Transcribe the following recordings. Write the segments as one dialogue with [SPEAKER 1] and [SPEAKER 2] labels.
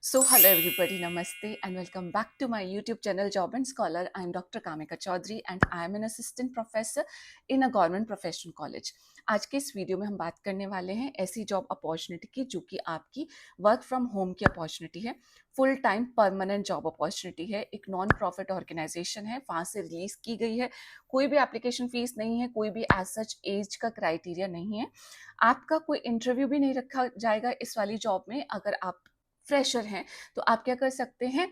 [SPEAKER 1] So, hello everybody, namaste, and welcome back to my YouTube channel Job and Scholar. I am Dr. Kamika Chaudhary and I am an assistant professor in a government professional college. आज के इस video में हम बात करने वाले हैं ऐसी जॉब अपॉर्चुनिटी की जो कि आपकी वर्क फ्रॉम होम की अपॉर्चुनिटी है, full time permanent job opportunity है, एक नॉन प्रॉफिट ऑर्गेनाइजेशन है, वहाँ से रिलीज की गई है, कोई भी एप्लीकेशन फीस नहीं है, कोई भी एज सच एज का क्राइटेरिया नहीं है, आपका कोई इंटरव्यू भी नहीं रखा जाएगा इस वाली जॉब में। अगर आप फ्रेशर हैं तो आप क्या कर सकते हैं,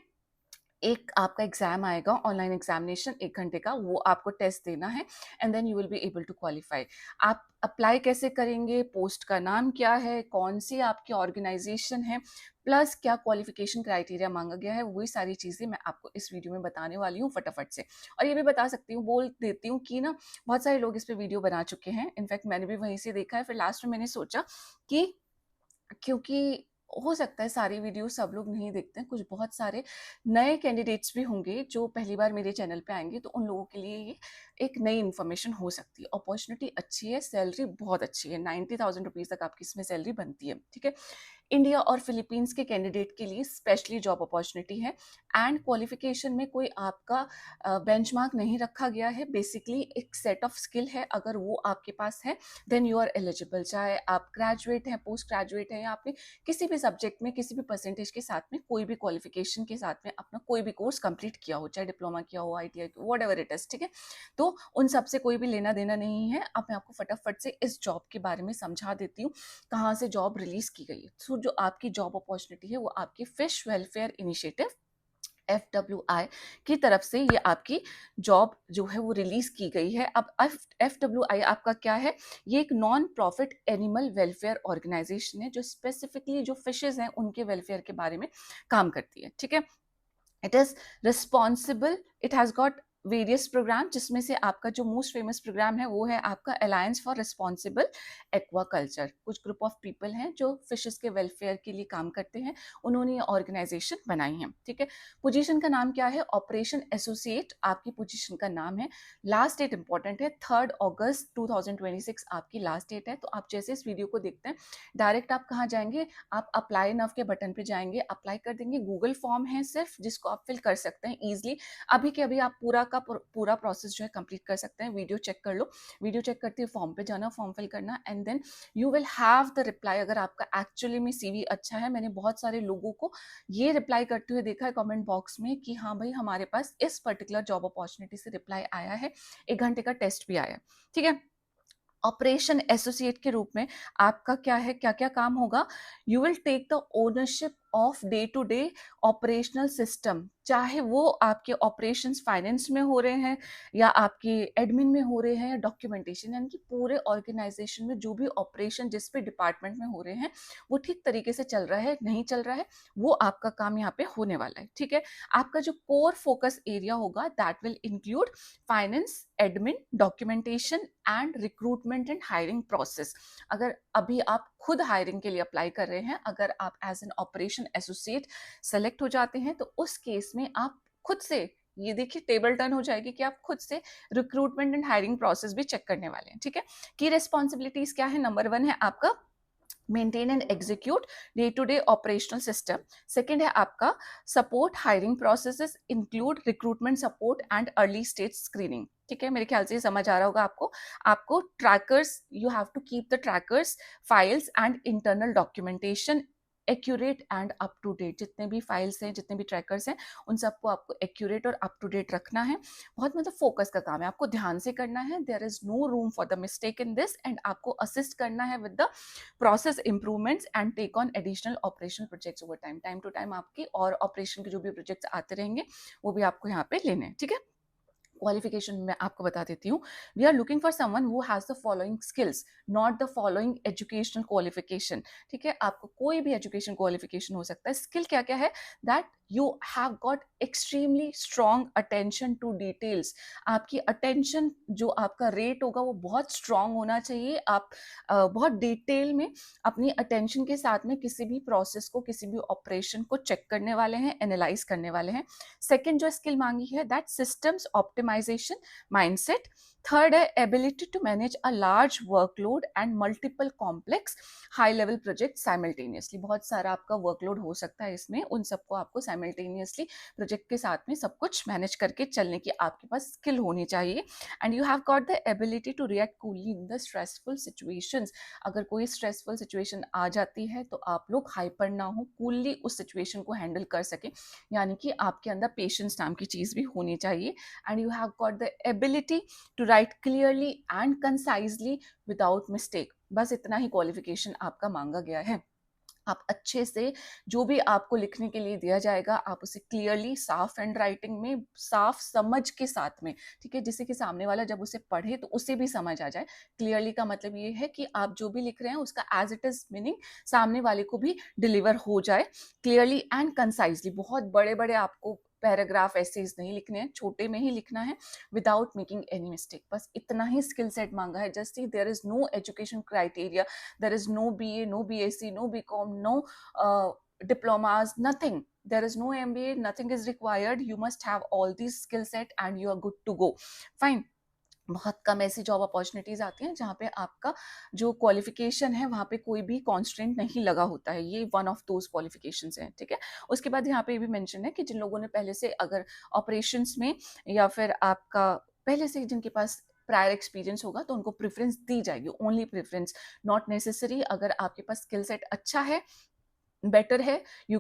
[SPEAKER 1] एक आपका एग्जाम आएगा, ऑनलाइन एग्जामिनेशन 1 घंटे का, वो आपको टेस्ट देना है and then you will be able to qualify. आप अप्लाई कैसे करेंगे, पोस्ट का नाम क्या है, कौन सी आपकी ऑर्गेनाइजेशन है, प्लस क्या क्वालिफिकेशन क्राइटेरिया मांगा गया है, वही सारी चीज़ें मैं आपको इस वीडियो में बताने वाली हूँ फटाफट से। और ये भी बता सकती हूँ, बोल देती हूँ कि ना बहुत सारे लोग इस पे वीडियो बना चुके हैं, इनफैक्ट मैंने भी वहीं से देखा है। फिर लास्ट में मैंने सोचा कि क्योंकि हो सकता है सारी वीडियो सब लोग नहीं देखते हैं, कुछ बहुत सारे नए कैंडिडेट्स भी होंगे जो पहली बार मेरे चैनल पे आएंगे, तो उन लोगों के लिए ये एक नई इन्फॉर्मेशन हो सकती है। अपॉर्चुनिटी अच्छी है, सैलरी बहुत अच्छी है, 90,000 रुपीज़ तक आपकी इसमें सैलरी बनती है, ठीक है। इंडिया और फिलीपींस के कैंडिडेट के लिए स्पेशली जॉब अपॉर्चुनिटी है एंड क्वालिफिकेशन में कोई आपका बेंचमार्क नहीं रखा गया है। बेसिकली एक सेट ऑफ स्किल है, अगर वो आपके पास है देन यू आर एलिजिबल। चाहे आप ग्रेजुएट हैं, पोस्ट ग्रेजुएट हैं, या आपने किसी भी सब्जेक्ट में किसी भी परसेंटेज के साथ में कोई भी क्वालिफिकेशन के साथ में अपना कोई भी कोर्स कंप्लीट किया हो, चाहे डिप्लोमा किया हो, ITI, what ever it is, ठीक है। तो उन सब से कोई भी लेना देना नहीं है। अब मैं आपको फटाफट से इस जॉब के बारे में समझा देती हूँ, कहाँ से जॉब रिलीज की गई है। सो जो आपकी जॉब अपॉर्चुनिटी है वो आपकी फिश वेलफेयर इनिशिएटिव FWI की तरफ से ये आपकी जॉब जो है वो रिलीज की गई है। अब FWI आपका क्या है, ये एक non profit animal welfare organisation है जो स्पेसिफिकली जो फिशेज हैं उनके वेलफेयर के बारे में काम करती है, ठीक है। It is responsible, it has got various programme, जिसमें से आपका जो मोस्ट फेमस प्रोग्राम है वो है आपका अलायंस फॉर रिस्पॉन्सिबल एक्वाकल्चर। कुछ ग्रुप ऑफ पीपल हैं जो फिशेस के वेलफेयर के लिए काम करते हैं, उन्होंने ये ऑर्गेनाइजेशन बनाई है, ठीक है। पोजीशन का नाम क्या है, ऑपरेशन एसोसिएट आपकी पोजीशन का नाम है। लास्ट डेट इंपॉर्टेंट है, 3 अगस्त 2026 आपकी लास्ट डेट है। तो आप जैसे इस वीडियो को देखते हैं डायरेक्ट आप कहाँ जाएंगे, आप अप्लाई नाउ के बटन पे जाएंगे, अप्लाई कर देंगे। गूगल फॉर्म है सिर्फ, जिसको आप फिल कर सकते हैं इजीली। अभी के अभी आप पूरा का पूरा प्रोसेस जो है कंप्लीट कर सकते हैं। वीडियो चेक कर लो, वीडियो चेक करते हुए फॉर्म पे जाना, फॉर्म फिल करना and then you will have the reply. अगर आपका एक्चुअली में CV अच्छा है, मैंने बहुत सारे लोगों को ये रिप्लाई करते हुए देखा है कमेंट बॉक्स में कि हाँ भाई हमारे पास इस पर्टिकुलर जॉब अपॉर्चुनिटी से रिप्लाई आया है, 1 घंटे का टेस्ट भी आया, ठीक है। ऑपरेशन एसोसिएट के रूप में आपका क्या है, क्या क्या काम होगा, you will take the ownership of day to day operational system, चाहे वो आपके ऑपरेशंस फाइनेंस में हो रहे हैं या आपके एडमिन में हो रहे हैं या डॉक्यूमेंटेशन, यानी कि पूरे ऑर्गेनाइजेशन में जो भी ऑपरेशन जिस भी डिपार्टमेंट में हो रहे हैं वो ठीक तरीके से चल रहा है नहीं चल रहा है, वो आपका काम यहाँ पे होने वाला है, ठीक है। आपका जो कोर फोकस एरिया होगा that will include finance, admin, documentation and recruitment and hiring process. अगर अभी आप खुद हायरिंग के लिए अप्लाई कर रहे हैं, अगर आप as an operation associate select हो जाते हैं तो उस केस में आप खुद से, ये देखिए टेबल टर्न हो जाएगी कि आप खुद से रिक्रूटमेंट एंड हायरिंग प्रोसेस भी चेक करने वाले हैं, ठीक है। की रिस्पॉन्सिबिलिटीज क्या है, नंबर 1 है आपका maintain and execute day to day operational system. Second है आपका support hiring processes include recruitment support and early stage screening, ठीक है। मेरे ख्याल से ये समझ आ रहा होगा आपको। आपको trackers, you have to keep the trackers, files and internal documentation accurate and up to date. जितने भी फाइल्स हैं, जितने भी ट्रैकर्स हैं, उन सबको आपको एक्यूरेट और अप टू डेट रखना है। बहुत मतलब फोकस का काम है, आपको ध्यान से करना है। There is no room for the mistake in this and आपको असिस्ट करना है with the process improvements and take on additional operational projects over time. Time to time आपकी और ऑपरेशन के जो भी प्रोजेक्ट्स आते रहेंगे वो भी आपको यहाँ पे लेने हैं, ठीक है। क्वालिफिकेशन में आपको बता देती हूँ, we are looking for someone who has the following skills, not the following educational qualification, ठीक है। आपको कोई भी एजुकेशन क्वालिफिकेशन हो सकता है। स्किल क्या क्या है, that you have got extremely strong attention to details. आपकी अटेंशन जो आपका रेट होगा वो बहुत स्ट्रॉन्ग होना चाहिए। आप बहुत डिटेल में अपनी अटेंशन के साथ में किसी भी प्रोसेस को, किसी भी ऑपरेशन को चेक करने वाले हैं, एनालाइज करने वाले हैं। सेकेंड जो स्किल मांगी है, that systems optimization optimization mindset. Third है ability to manage a large workload and multiple complex high level project simultaneously. बहुत सारा आपका वर्कलोड हो सकता है इसमें, उन सबको आपको साइमल्टेनियसली प्रोजेक्ट के साथ में सब कुछ मैनेज करके चलने की आपके पास स्किल होनी चाहिए। And you have got the ability to react coolly in the stressful situations. अगर कोई स्ट्रेसफुल सिचुएशन आ जाती है तो आप लोग हाइपर ना हो, कूलली उस सिचुएशन को हैंडल कर सकें, यानी कि आपके अंदर पेशेंस नाम की चीज़ भी होनी चाहिए। And you have got the ability to write clearly and concisely without mistake. बस इतना ही क्वालिफिकेशन आपका मांगा गया है। आप अच्छे से जो भी आपको लिखने के लिए दिया जाएगा आप उसे क्लियरली साफ हैंड राइटिंग में साफ समझ के साथ में, ठीक है, जिससे कि सामने वाला जब उसे पढ़े तो उसे भी समझ आ जाए। क्लियरली का मतलब ये है कि आप जो भी लिख रहे हैं उसका एज इट इज मीनिंग सामने वाले को भी डिलीवर हो जाए क्लियरली एंड कंसाइजली। बहुत बड़े बड़े आपको पैराग्राफ एसेज नहीं लिखने हैं, छोटे में ही लिखना है विदाउट मेकिंग एनी मिस्टेक। बस इतना ही स्किल सेट मांगा है। Just there is no education criteria, there is no BA, no BSc, no BCom, no diplomas, nothing. There is no MBA, nothing is required. You must have all these skill set and you are good to go. Fine. बहुत कम ऐसी job opportunities आती हैं जहाँ पे आपका जो qualification है वहाँ पे कोई भी कॉन्स्टेंट नहीं लगा होता है। ये वन ऑफ दोज क्वालिफिकेशंस हैं, ठीक है। उसके बाद यहाँ पे ये भी मेंशन है कि जिन लोगों ने पहले से अगर ऑपरेशंस में या फिर आपका पहले से जिनके पास प्रायर एक्सपीरियंस होगा तो उनको प्रेफरेंस दी जाएगी, ओनली प्रेफरेंस, नॉट नेसेसरी। अगर आपके पास स्किल सेट अच्छा है, बेटर है, you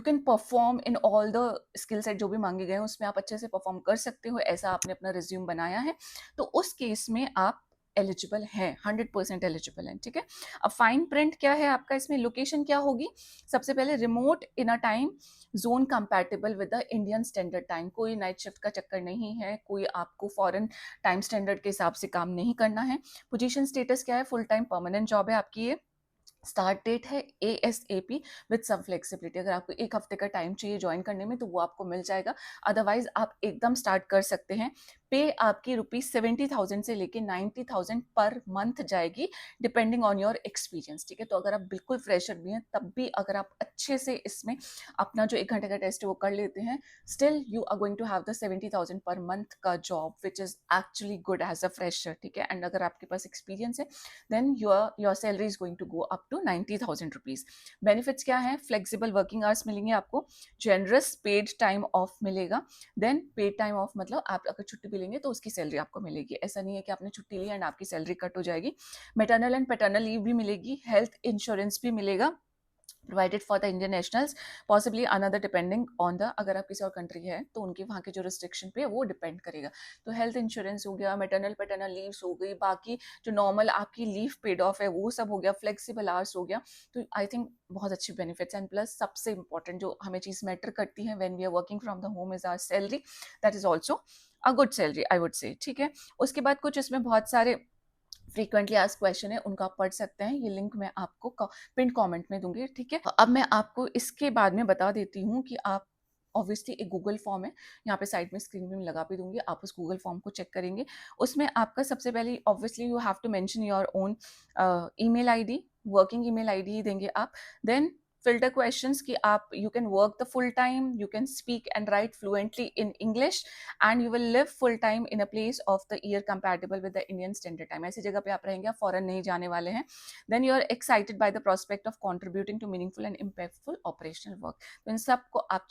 [SPEAKER 1] can perform in all the skill set जो भी मांगे गए हैं उसमें आप अच्छे से परफॉर्म कर सकते हो, ऐसा आपने अपना रिज्यूम बनाया है, तो उस केस में आप एलिजिबल है, 100% एलिजिबल है, ठीक है। अब फाइन प्रिंट क्या है आपका इसमें, लोकेशन क्या होगी, सबसे पहले remote in a time zone compatible with the Indian standard time. कोई नाइट शिफ्ट का चक्कर नहीं है, कोई आपको फॉरेन टाइम स्टैंडर्ड के हिसाब से काम नहीं करना है। पोजीशन स्टेटस क्या है, फुल टाइम परमानेंट जॉब है आपकी ये। स्टार्ट डेट है ASAP विद सम फ्लेक्सिबिलिटी। अगर आपको एक हफ्ते का टाइम चाहिए ज्वाइन करने में तो वो आपको मिल जाएगा, अदरवाइज आप एकदम स्टार्ट कर सकते हैं। पे आपकी ₹70,000 से लेके 90,000 पर मंथ जाएगी डिपेंडिंग ऑन योर एक्सपीरियंस, ठीक है। तो अगर आप बिल्कुल फ्रेशर भी हैं तब भी अगर आप अच्छे से इसमें अपना जो 1 घंटे का टेस्ट है वो कर लेते हैं, still you are going to have the 70,000 पर मंथ का job which is actually good as a fresher, ठीक है। एंड अगर आपके पास एक्सपीरियंस है then your salary is going to go up to 90,000 rupees. Benefits क्या है, फ्लेक्सिबल वर्किंग आवर्स मिलेंगे आपको, जेनरस पेड टाइम ऑफ मिलेगा। देन पेड टाइम ऑफ मतलब आप अगर छुट्टी भी लेंगे तो उसकी सैलरी आपको मिलेगी, ऐसा नहीं है कि आपने छुट्टी ली एंड आपकी सैलरी कट हो जाएगी। मैटरनल एंड पैटर्नल लीव भी मिलेगी, हेल्थ इंश्योरेंस भी मिलेगा provided for the Indian nationals, possibly another depending on the, अगर आप किसी और कंट्री है तो उनके वहाँ के जो रिस्ट्रिक्शन पे वो डिपेंड करेगा। तो हेल्थ इंश्योरेंस हो गया, मैटरनल पैटर्नल लीव्स हो गई, बाकी जो नॉर्मल आपकी लीव पेड ऑफ है वो सब हो गया, फ्लेक्सिबल आवर्स हो गया। तो आई थिंक बहुत अच्छी बेनिफिट्स एंड प्लस सबसे इंपॉर्टेंट जो हमें चीज़ मैटर करती है when we are working from the home is our salary, that is also a good salary I would say, ठीक है। उसके बाद कुछ इसमें बहुत सारे फ्रीक्वेंटली आस्क्ड क्वेश्चन है, उनका आप पढ़ सकते हैं, ये लिंक मैं आपको पिन कमेंट में दूंगी, ठीक है। अब मैं आपको इसके बाद में बता देती हूँ कि आप ऑब्वियसली एक गूगल फॉर्म है, यहाँ पे साइड में स्क्रीन में लगा भी दूंगी, आप उस गूगल फॉर्म को चेक करेंगे। उसमें आपका सबसे पहले obviously you have to mention your own email ID, working email ID ही देंगे आप। देन filter questions कि आप you can work the full time, you can speak and write fluently in English and you will live full time in a place of the year compatible with the Indian standard time। ऐसी जगह पे आप रहेंगे, आप foreign नहीं जाने वाले हैं। then you are excited by the prospect of contributing to meaningful and impactful operational work। तो इन सब को आप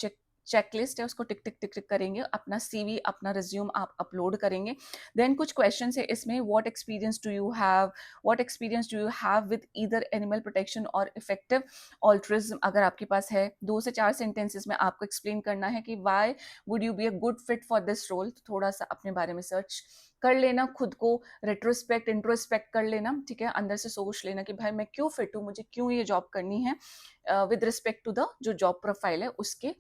[SPEAKER 1] चेकलिस्ट है उसको टिक टिक टिक टिक करेंगे, अपना CV अपना रिज्यूम आप अपलोड करेंगे। देन कुछ क्वेश्चन है इसमें, what experience do you have with either animal protection और इफेक्टिव ऑल्ट्रिज्म। अगर आपके पास है 2 से 4 सेंटेंसेस में आपको एक्सप्लेन करना है कि why would you be a good fit for this role. थोड़ा सा अपने बारे में सर्च कर लेना, खुद को रेट्रोस्पेक्ट इंट्रोस्पेक्ट कर लेना, ठीक है, अंदर से सोच लेना कि भाई मैं क्यों फिट हूँ, मुझे क्यों ये जॉब करनी है विद रिस्पेक्ट टू द जो जॉब प्रोफाइल है उसके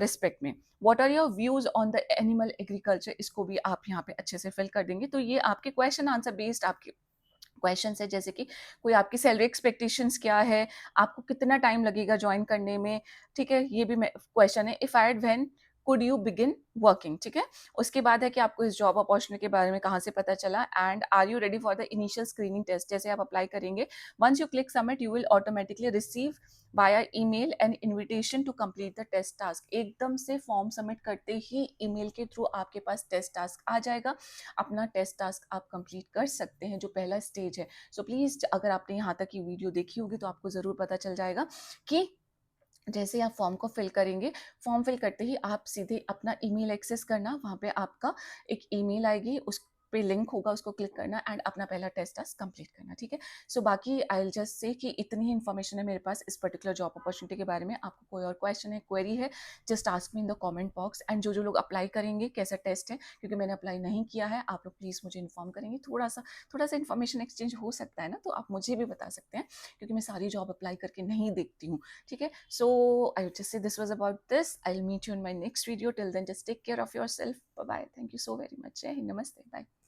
[SPEAKER 1] रिस्पेक्ट में। What are your views on the animal agriculture, इसको भी आप यहाँ पे अच्छे से फिल कर देंगे। तो ये आपके क्वेश्चन आंसर बेस्ड आपके क्वेश्चन है, जैसे कि कोई आपकी सैलरी एक्सपेक्टेशंस क्या है, आपको कितना टाइम लगेगा ज्वाइन करने में, ठीक है, ये भी क्वेश्चन है। If hired when could you begin working, ठीक है। उसके बाद है कि आपको इस जॉब अपॉर्चुनिटी के बारे में कहाँ से पता चला, and are you ready for the initial screening test. जैसे आप अप्लाई करेंगे, once you click submit you will automatically receive via email and invitation to complete the test task. एकदम से फॉर्म सबमिट करते ही ईमेल के थ्रू आपके पास test task आ जाएगा। अपना टेस्ट टास्क आप कंप्लीट कर सकते हैं, जो पहला स्टेज है। सो प्लीज़, अगर आपने यहाँ तक की वीडियो देखी होगी तो आपको ज़रूर पता चल जाएगा कि जैसे ही आप फॉर्म को फिल करेंगे, फॉर्म फिल करते ही आप सीधे अपना ईमेल एक्सेस करना, वहाँ पे आपका एक ईमेल आएगी, उस पे लिंक होगा, उसको क्लिक करना एंड अपना पहला टेस्ट टास्क कंप्लीट करना, ठीक है। सो बाकी आई विल जस्ट से कि इतनी ही इन्फॉर्मेशन है मेरे पास इस पर्टिकुलर जॉब अपॉर्चुनिटी के बारे में। आपको कोई और क्वेश्चन है, क्वेरी है, just ask me in the comment box. And जो जो लोग अप्लाई करेंगे, कैसा टेस्ट है, क्योंकि मैंने अप्लाई नहीं किया है, आप लोग प्लीज़ मुझे इन्फॉर्म करेंगे। थोड़ा सा इन्फॉर्मेशन एक्सचेंज हो सकता है ना, तो आप मुझे भी बता सकते हैं, क्योंकि मैं सारी जॉब अप्लाई करके नहीं देखती हूँ, ठीक है। So I would just say this was about this. I'll meet you in my next video. Till then, just take care of yourself. Bye bye. Thank you so very much. Jai Hind. Namaste. Bye.